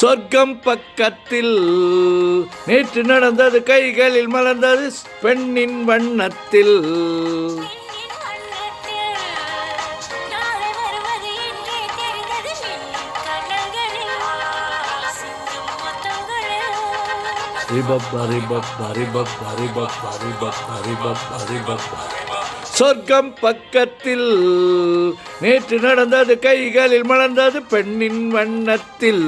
சொர்க்கம் பக்கத்தில் நேற்று நடந்தது, கைகளில் மலர்ந்தது பெண்ணின் வண்ணத்தில். சொர்க்கம் பக்கத்தில் நேற்று நடந்தது, கைகளில் மலர்ந்தது பெண்ணின் வண்ணத்தில்.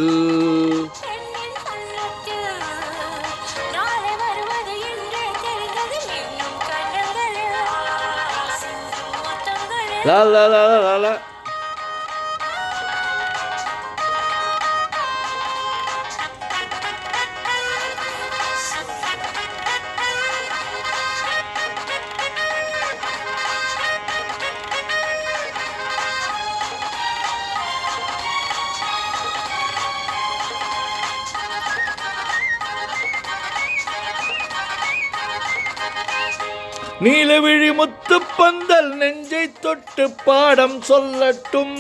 லா லா லா லா லா. நீலவிழி முத்து பந்தல் நெஞ்சை தொட்டு பாடம் சொல்லட்டும்.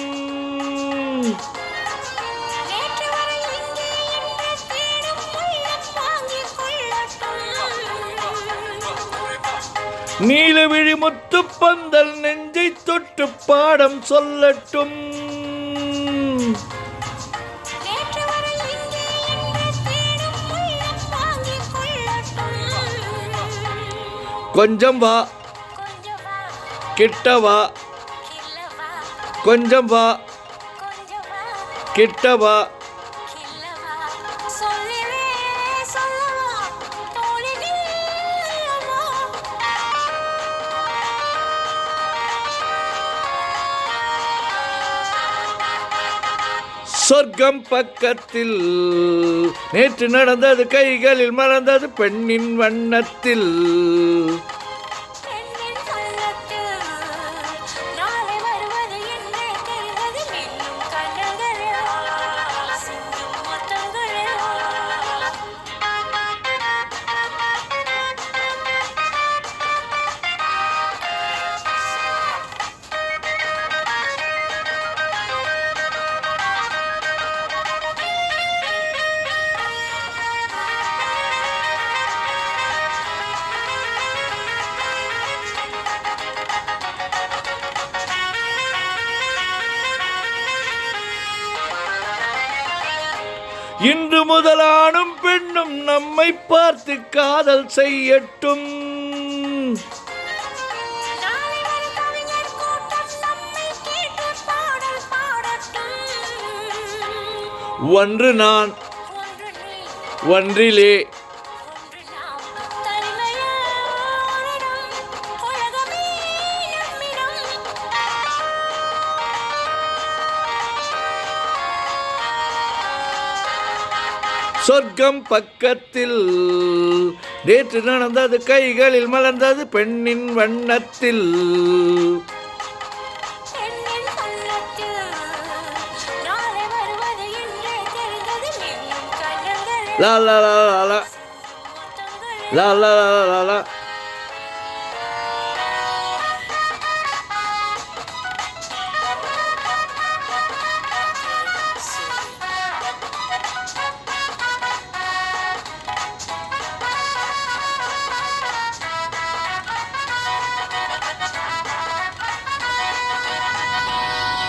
நீலவிழி முத்து பந்தல் நெஞ்சை தொட்டு பாடம் சொல்லட்டும். கொஞ்சம் வா கிட்ட வா, கொஞ்சம் வா கிட்ட வா. சொர்க்கம் பக்கத்தில் நேற்று நடந்தது, கைகளில் மலர்ந்தது பெண்ணின் வண்ணத்தில். இன்று முதல் ஆணும் பெண்ணும் நம்மை பார்த்து காதல் செய்யட்டும். ஒன்று நான் ஒன்றிலே சொர்க்கம் பக்கத்தில் நேற்று நடந்தது, கைகளில் மலர்ந்தது பெண்ணின் வண்ணத்தில். லா லா லா லா லா லா லா லா லா.